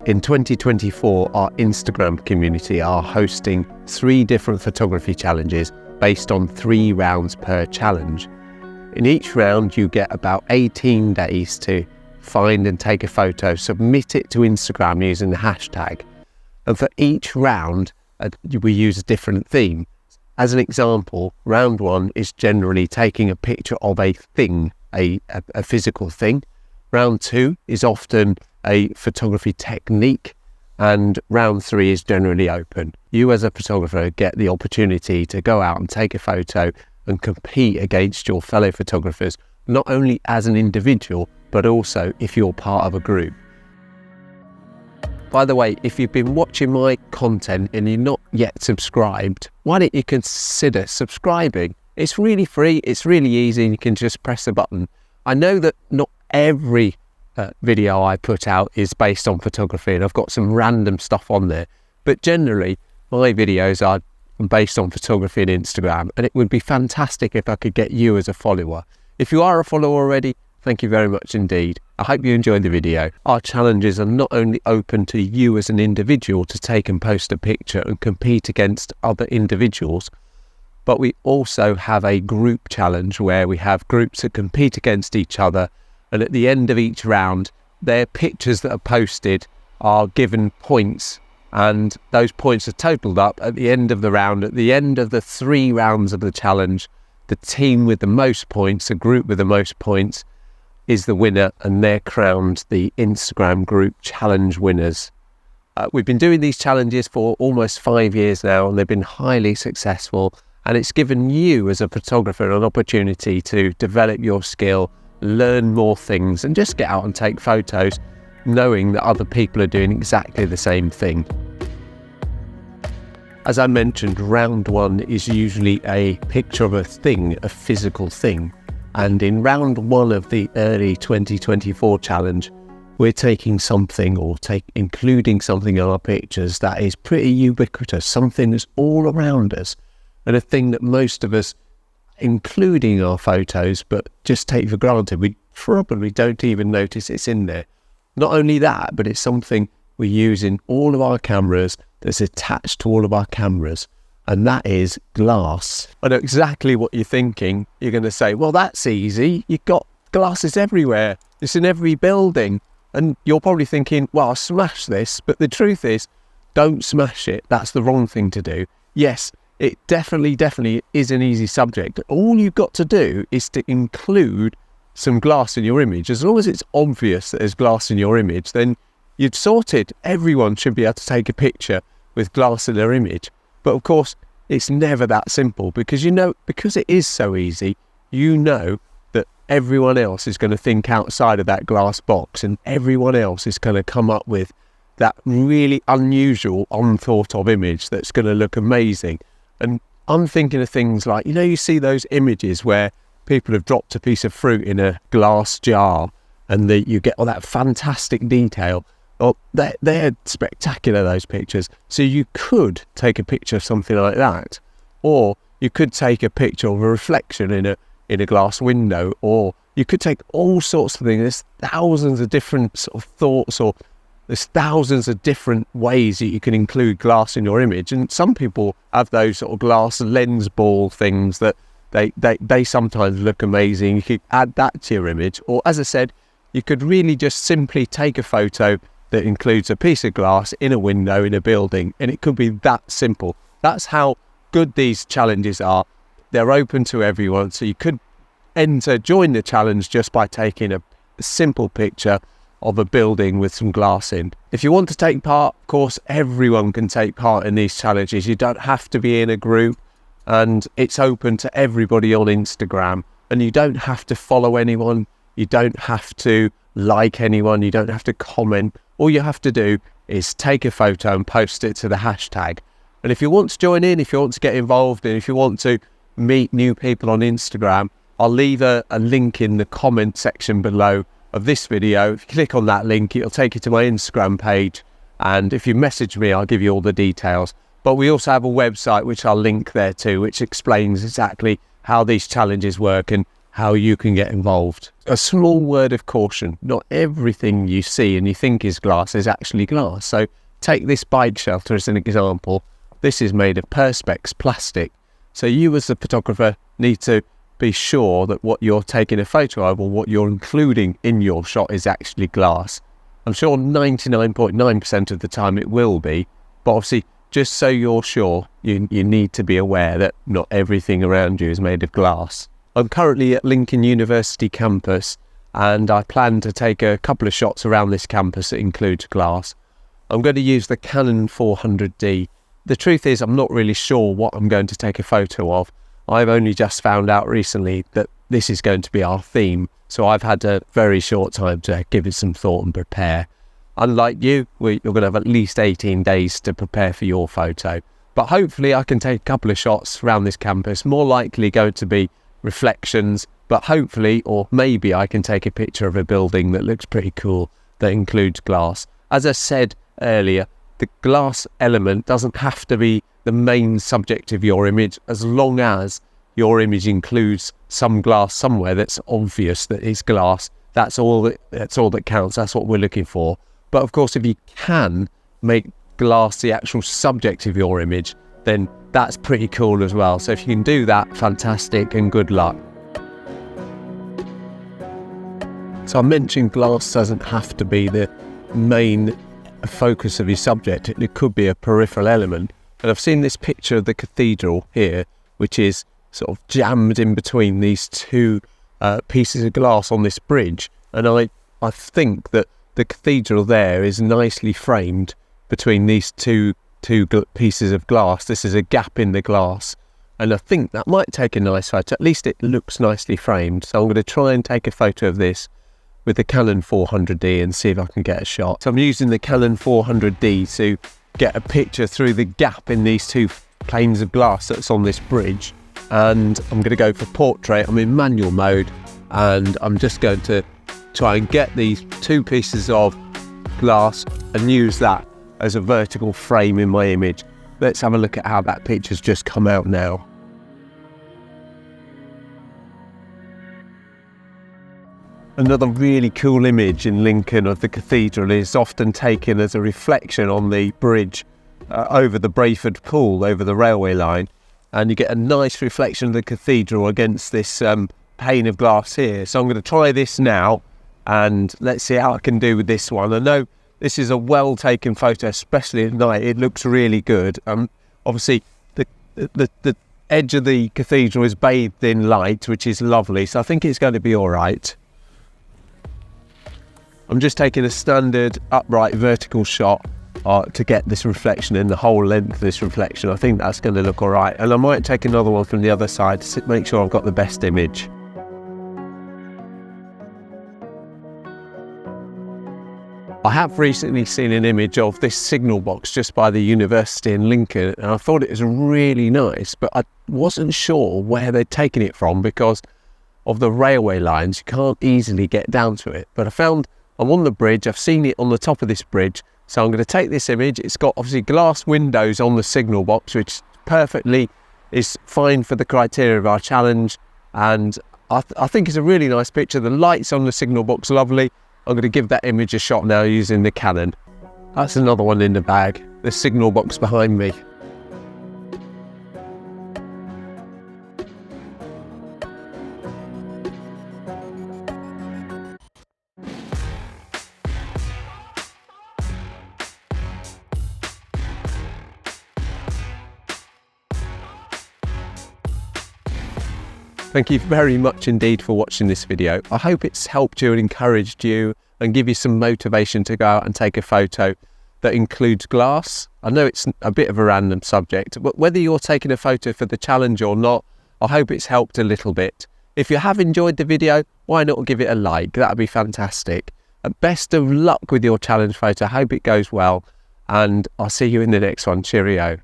In 2024, our Instagram community are hosting 3 different photography challenges based on 3 rounds per challenge. In each round, you get about 18 days to find and take a photo, submit it to Instagram using the hashtag. And for each round, we use a different theme. As an example, round 1 is generally taking a picture of a thing, a physical thing. Round 2 is often a photography technique, and round 3 is generally open. You as a photographer get the opportunity to go out and take a photo and compete against your fellow photographers, not only as an individual, but also if you're part of a group. By the way, if you've been watching my content and you're not yet subscribed, why don't you consider subscribing? It's really free, it's really easy, and you can just press the button. I know that not every video I put out is based on photography, and I've got some random stuff on there, but generally my videos are based on photography and Instagram, and it would be fantastic if I could get you as a follower. If you are a follower already, thank you very much indeed. I hope you enjoyed the video. Our challenges are not only open to you as an individual to take and post a picture and compete against other individuals, but we also have a group challenge where we have groups that compete against each other, and at the end of each round, their pictures that are posted are given points, and those points are totaled up at the end of the round. At the end of the 3 rounds of the challenge, the team with the most points, the group with the most points, is the winner, and they're crowned the Instagram group challenge winners. We've been doing these challenges for almost 5 years now, and they've been highly successful, and it's given you as a photographer an opportunity to develop your skill, learn more things, and just get out and take photos knowing that other people are doing exactly the same thing. As I mentioned, round 1 is usually a picture of a thing, a physical thing. And in round 1 of the early 2024 challenge, we're taking something or including something in our pictures that is pretty ubiquitous, something that's all around us, and a thing that most of us, including our photos, but just take for granted. We probably don't even notice it's in there. Not only that, but it's something we use in all of our cameras, that's attached to all of our cameras, and that is glass. I know exactly what you're thinking. You're going to say, well, that's easy. You've got glasses everywhere. It's in every building. And you're probably thinking, well, I'll smash this. But the truth is, don't smash it. That's the wrong thing to do. Yes, it definitely is an easy subject. All you've got to do is to include some glass in your image. As long as it's obvious that there's glass in your image, then you've sorted. Everyone should be able to take a picture with glass in their image. But of course, it's never that simple, because because it is so easy, you know that everyone else is going to think outside of that glass box, and everyone else is going to come up with that really unusual, unthought of image that's going to look amazing. And I'm thinking of things like, you see those images where people have dropped a piece of fruit in a glass jar, and you get all that fantastic detail. Well, they're spectacular, those pictures. So you could take a picture of something like that, or you could take a picture of a reflection in a glass window, or you could take all sorts of things. There's thousands of different sort of thoughts, or there's thousands of different ways that you can include glass in your image. And some people have those sort of glass lens ball things that they sometimes look amazing. You could add that to your image, or as I said, you could really just simply take a photo that includes a piece of glass in a window in a building, and it could be that simple. That's how good these challenges are. They're open to everyone, so you could join the challenge just by taking a simple picture of a building with some glass in. If you want to take part, of course, everyone can take part in these challenges. You don't have to be in a group, and it's open to everybody on Instagram, and you don't have to follow anyone. You don't have to like anyone. You don't have to comment. All you have to do is take a photo and post it to the hashtag. And if you want to join in, if you want to get involved, and if you want to meet new people on Instagram, I'll leave a link in the comment section below of this video. If you click on that link, it'll take you to my Instagram page. And if you message me, I'll give you all the details. But we also have a website, which I'll link there too, which explains exactly how these challenges work and how you can get involved. A small word of caution: not everything you see and you think is glass is actually glass. So take this bike shelter as an example. This is made of perspex plastic. So you as the photographer need to be sure that what you're taking a photo of or what you're including in your shot is actually glass. I'm sure 99.9% of the time it will be, but obviously just so you're sure, you need to be aware that not everything around you is made of glass. I'm currently at Lincoln University campus and I plan to take a couple of shots around this campus that includes glass. I'm going to use the Canon 400D. The truth is I'm not really sure what I'm going to take a photo of. I've only just found out recently that this is going to be our theme, so I've had a very short time to give it some thought and prepare. Unlike you, you're going to have at least 18 days to prepare for your photo. But hopefully I can take a couple of shots around this campus, more likely going to be reflections, but hopefully, or maybe I can take a picture of a building that looks pretty cool that includes glass. As I said earlier, the glass element doesn't have to be the main subject of your image, as long as your image includes some glass somewhere that's obvious that it's glass. That's all that counts. That's what we're looking for. But of course, if you can make glass the actual subject of your image, then that's pretty cool as well. So if you can do that, fantastic, and good luck. So I mentioned glass doesn't have to be the main focus of your subject. It could be a peripheral element. And I've seen this picture of the cathedral here, which is sort of jammed in between these two pieces of glass on this bridge. And I think that the cathedral there is nicely framed between these two pieces of glass. This is a gap in the glass. And I think that might take a nice photo. At least it looks nicely framed. So I'm going to try and take a photo of this with the Canon 400D and see if I can get a shot. So I'm using the Canon 400D to get a picture through the gap in these two planes of glass that's on this bridge. And I'm going to go for portrait. I'm in manual mode and I'm just going to try and get these two pieces of glass and use that as a vertical frame in my image. Let's have a look at how that picture's just come out now. Another really cool image in Lincoln of the cathedral is often taken as a reflection on the bridge over the Brayford Pool, over the railway line. And you get a nice reflection of the cathedral against this pane of glass here. So I'm going to try this now and let's see how I can do with this one. I know this is a well taken photo, especially at night. It looks really good. Obviously the edge of the cathedral is bathed in light, which is lovely. So I think it's going to be all right. I'm just taking a standard upright vertical shot to get this reflection in the whole length of this reflection. I think that's going to look all right. And I might take another one from the other side to make sure I've got the best image. I have recently seen an image of this signal box just by the university in Lincoln, and I thought it was really nice, but I wasn't sure where they'd taken it from because of the railway lines. You can't easily get down to it. But I found I'm on the bridge, I've seen it on the top of this bridge, so I'm going to take this image. It's got obviously glass windows on the signal box, which perfectly is fine for the criteria of our challenge, and I think it's a really nice picture. The lights on the signal box are lovely. I'm going to give that image a shot now using the Canon. That's another one in the bag, the signal box behind me. Thank you very much indeed for watching this video. I hope it's helped you and encouraged you and give you some motivation to go out and take a photo that includes glass. I know it's a bit of a random subject, but whether you're taking a photo for the challenge or not, I hope it's helped a little bit. If you have enjoyed the video, why not give it a like? That'd be fantastic. And best of luck with your challenge photo. I hope it goes well, and I'll see you in the next one. Cheerio.